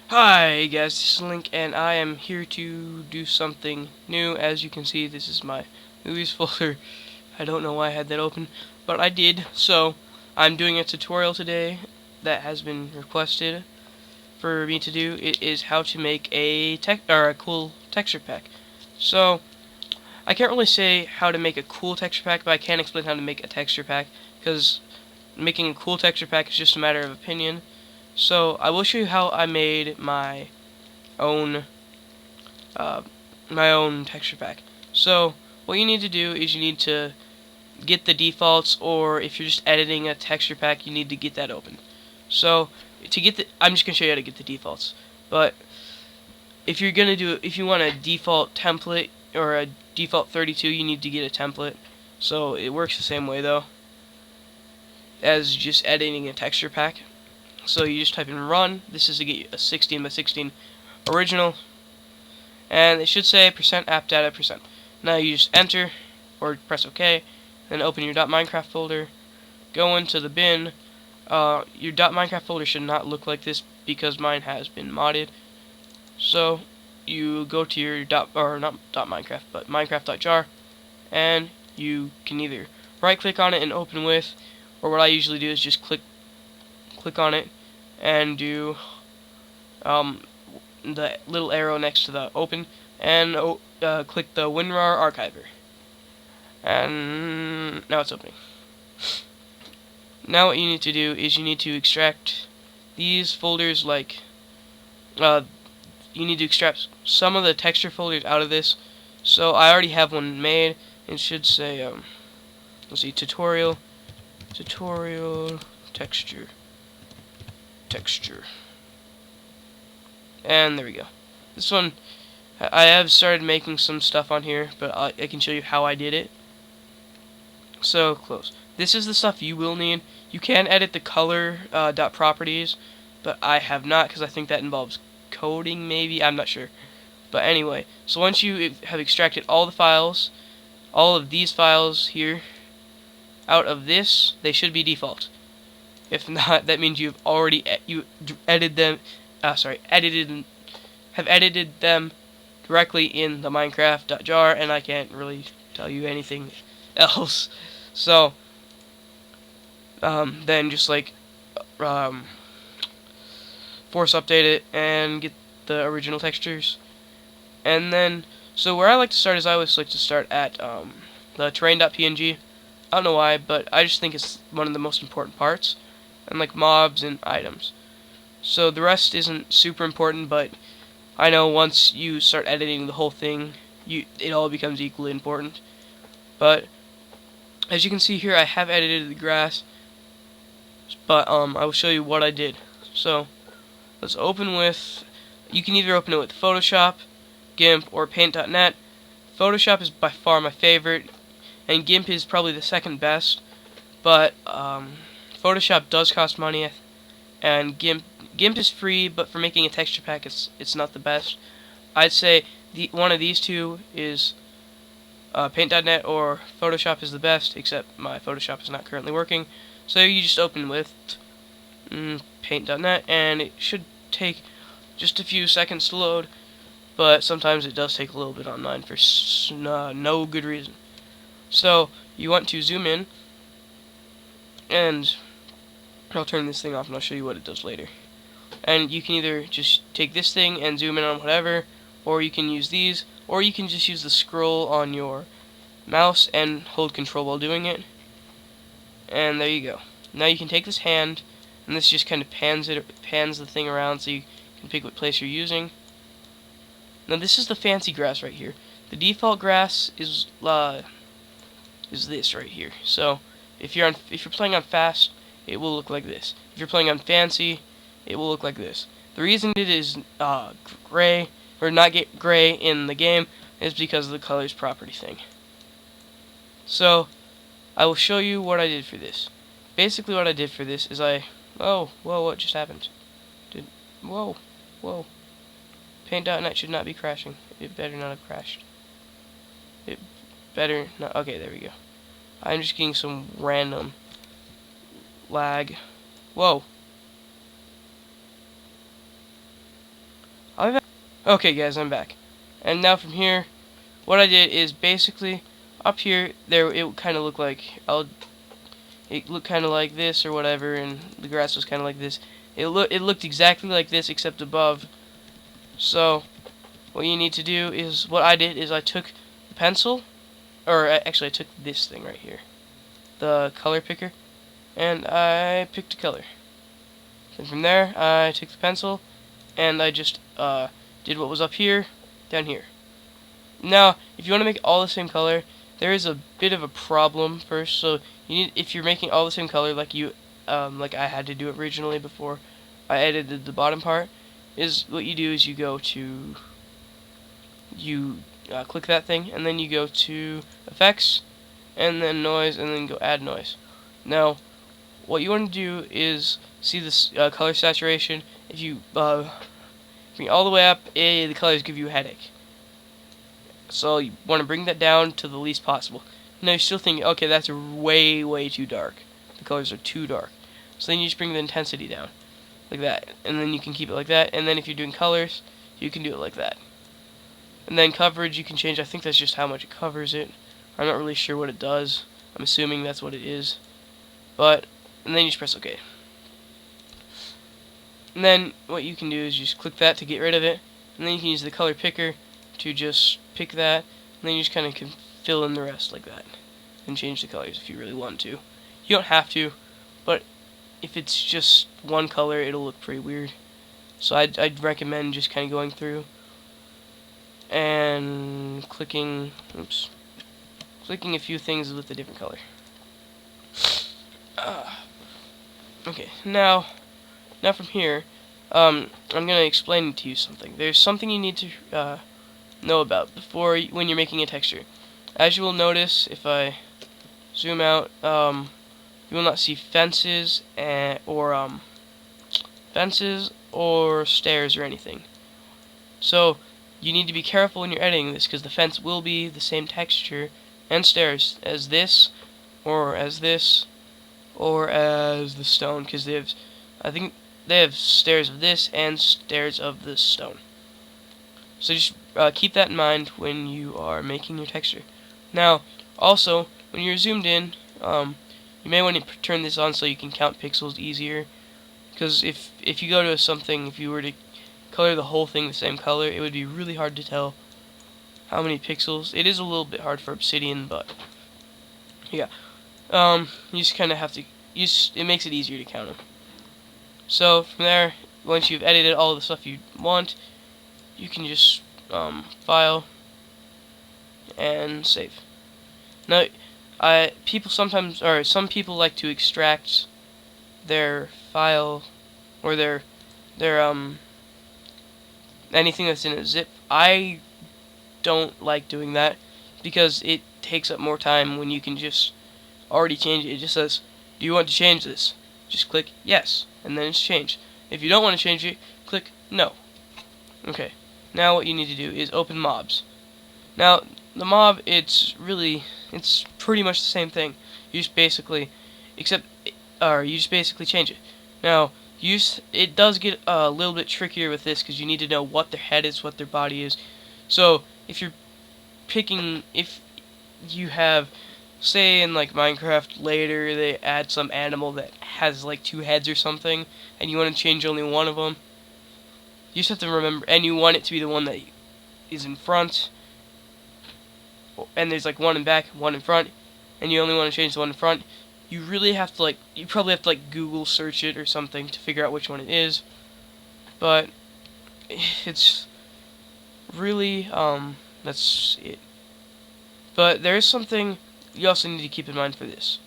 Hi guys, this is Link and I am here to do something new. As you can see, this is my movies folder. I don't know why I had that open, but I did. So, I'm doing a tutorial today that has been requested for me to do. It is how to make a cool texture pack. So, I can't really say how to make a cool texture pack, but I can explain how to make a texture pack, because making a cool texture pack is just a matter of opinion. So I will show you how I made own uh, my own texture pack. So what you need to do is you need to get the defaults, or if you're just editing a texture pack, you need to get that open. So I'm just gonna show you how to get the defaults. But if you want a default template or a default 32, you need to get a template. So it works the same way though as just editing a texture pack. So you just type in run. This is to get a 16 by 16 original, and it should say %app data %. Now you just enter or press OK, then open your .minecraft folder, go into the bin. Your .minecraft folder should not look like this because mine has been modded. So you go to your not .minecraft but minecraft.jar, and you can either right click on it and open with, or what I usually do is just click on it and do the little arrow next to the open, and click the WinRAR archiver, and now it's opening. Now what you need to do is you need to extract these folders, like you need to extract some of the texture folders out of this. So I already have one made. It should say let's see, tutorial texture, and there we go. This one, I have started making some stuff on here, but I can show you how I did it. So close. This is the stuff you will need. You can edit the color .properties, but I have not, because I think that involves coding, maybe, I'm not sure. But anyway, so once you have extracted all the files, all of these files here, out of this, they should be default. If not, that means you've already edited them. Have edited them directly in the Minecraft.jar, and I can't really tell you anything else. So then just like force update it and get the original textures. And then, so where I like to start is I always like to start at the terrain.png. I don't know why, but I just think it's one of the most important parts, and like mobs and items. So the rest isn't super important, but I know once you start editing the whole thing, it all becomes equally important. But as you can see here, I have edited the grass, but I will show you what I did. So let's open with, you can either open it with Photoshop, Gimp, or Paint.net. Photoshop is by far my favorite, and Gimp is probably the second best, but Photoshop does cost money, and Gimp is free, but for making a texture pack, it's not the best. I'd say one of these two is Paint.net, or Photoshop is the best, except my Photoshop is not currently working. So you just open with Paint.net, and it should take just a few seconds to load, but sometimes it does take a little bit online for no good reason. So you want to zoom in, and I'll turn this thing off and I'll show you what it does later. And you can either just take this thing and zoom in on whatever, or you can use these, or you can just use the scroll on your mouse and hold control while doing it. And there you go. Now you can take this hand, and this just kind of pans the thing around so you can pick what place you're using. Now this is the fancy grass right here. The default grass is this right here. So if you're playing on fast, it will look like this. If you're playing on fancy, it will look like this. The reason it is gray, or not get gray in the game, is because of the colors property thing. So I will show you what I did for this. Basically what I did for this is whoa, what just happened? Whoa. Paint.net should not be crashing. It better not have crashed. It better not. Okay, there we go. I'm just getting some random lag. Whoa. Okay guys, I'm back. And now from here, what I did is basically up here there it would kind of look like it looked kind of like this or whatever, and the grass was kind of like this. It looked exactly like this except above. So what you need to do is what I did is I took the pencil, or actually I took this thing right here, the color picker, and I picked a color. Then from there I took the pencil and I just did what was up here down here. Now, if you want to make it all the same color, there is a bit of a problem first. So you need, if you're making all the same color, like I had to do it originally before I edited the bottom part, is what you do is you go to click that thing, and then you go to effects, and then noise, and then go add noise. Now, what you want to do is see this color saturation. If you bring it all the way up, the colors give you a headache. So you want to bring that down to the least possible. Now you're still thinking, okay, that's way, way too dark. The colors are too dark. So then you just bring the intensity down, like that. And then you can keep it like that. And then if you're doing colors, you can do it like that. And then coverage, you can change. I think that's just how much it covers it. I'm not really sure what it does. I'm assuming that's what it is. And then you just press OK. And then what you can do is just click that to get rid of it. And then you can use the color picker to just pick that, and then you just kind of can fill in the rest like that and change the colors if you really want to. You don't have to, but if it's just one color, it'll look pretty weird. So I'd recommend just kind of going through and clicking a few things with a different color. Okay, now from here, I'm going to explain to you something. There's something you need to know about when you're making a texture. As you will notice, if I zoom out, you will not see fences or stairs or anything. So you need to be careful when you're editing this, because the fence will be the same texture and stairs as this, or as this, or as the stone, because I think they have stairs of this and stairs of the stone. So just keep that in mind when you are making your texture. Now, also, when you're zoomed in, you may want to turn this on so you can count pixels easier. Because if you go to something, if you were to color the whole thing the same color, it would be really hard to tell how many pixels. It is a little bit hard for Obsidian, but yeah. You just kind of have to. It makes it easier to count them. So from there, once you've edited all the stuff you want, you can just file and save. Now, some people like to extract their file or their anything that's in a zip. I don't like doing that because it takes up more time when you can just already change it. It just says, "Do you want to change this?" Just click yes, and then it's changed. If you don't want to change it, click no. Okay. Now what you need to do is open mobs. Now the mob, it's pretty much the same thing. You just basically change it. Now it does get a little bit trickier with this because you need to know what their head is, what their body is. So if you have, say in like Minecraft later, they add some animal that has like 2 heads or something, and you want to change only one of them. You just have to remember, and you want it to be the one that is in front, and there's like one in back, one in front, and you only want to change the one in front. You really have to you probably have to Google search it or something to figure out which one it is. But it's really that's it. But there is something you also need to keep in mind for this.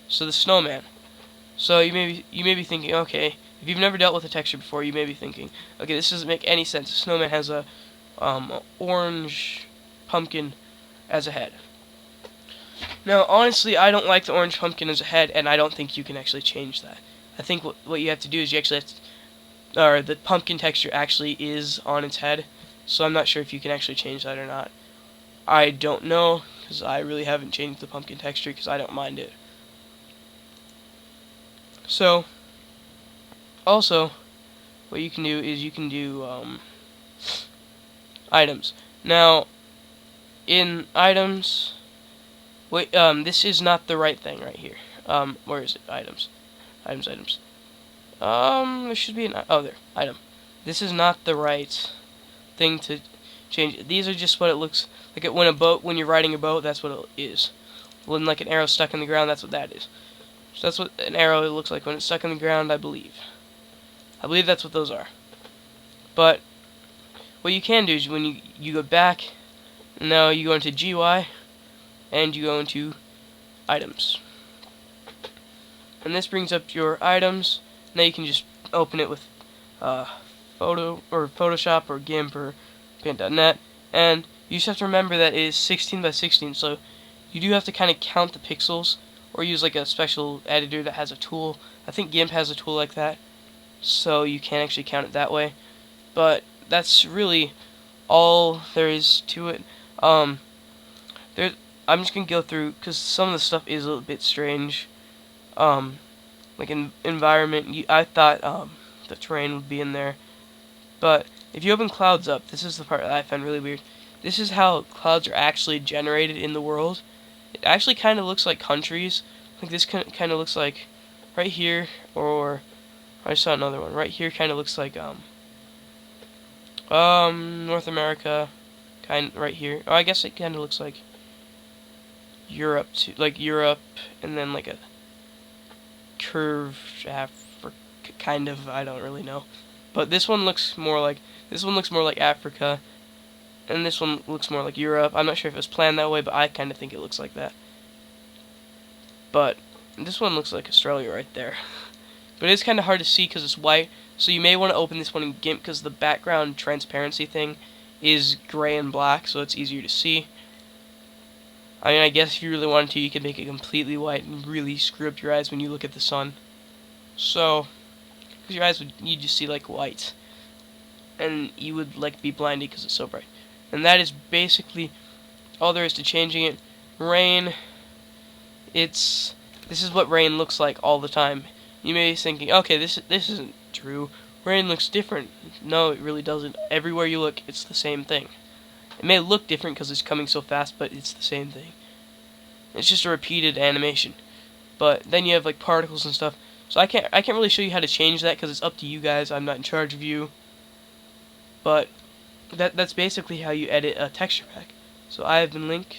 So the snowman. So you may be thinking, okay, if you've never dealt with a texture before, you may be thinking, okay, this doesn't make any sense. The snowman has a orange pumpkin as a head. Now, honestly, I don't like the orange pumpkin as a head, and I don't think you can actually change that. I think what you have to do is you actually have to, or the pumpkin texture actually is on its head, so I'm not sure if you can actually change that or not. I don't know, because I really haven't changed the pumpkin texture, because I don't mind it. So, also, what you can do is you can do items. Now, in items, wait, this is not the right thing right here. Where is it? Items. Items. There should be an, oh, there, item. This is not the right thing to change. These are just what it looks like. When you're riding a boat, that's what it is. When like an arrow stuck in the ground, that's what that is. So that's what an arrow looks like when it's stuck in the ground, I believe. I believe that's what those are. But what you can do is when you go back, now you go into GUI, and you go into items. And this brings up your items. Now you can just open it with Photoshop or Gimp or Paint.net, and you just have to remember that it is 16 by 16, so you do have to kind of count the pixels, or use like a special editor that has a tool. I think Gimp has a tool like that, so you can actually count it that way. But that's really all there is to it. I'm just gonna go through because some of the stuff is a little bit strange. Like in environment, I thought the terrain would be in there, but if you open clouds up, this is the part that I found really weird. This is how clouds are actually generated in the world. It actually kind of looks like countries. Like this kind of looks like right here, or I saw another one right here. Kind of looks like North America, right here. Oh, I guess it kind of looks like Europe too, like Europe, and then like a curved Africa, kind of. I don't really know, but this one looks more like Africa, and this one looks more like Europe. I'm not sure if it was planned that way, but I kind of think it looks like that. But this one looks like Australia right there. But it's kind of hard to see because it's white, so you may want to open this one in GIMP because the background transparency thing is gray and black, so it's easier to see. I mean, I guess if you really wanted to, you could make it completely white and really screw up your eyes when you look at the sun. So, because your eyes you just see like white, and you would like be blinded because it's so bright. And that is basically all there is to changing it. Rain. This is what rain looks like all the time. You may be thinking, okay, this isn't true. Rain looks different. No, it really doesn't. Everywhere you look, it's the same thing. It may look different because it's coming so fast, but it's the same thing. It's just a repeated animation. But then you have like particles and stuff. So I can't really show you how to change that because it's up to you guys. I'm not in charge of you. But that's basically how you edit a texture pack. So I have been Link.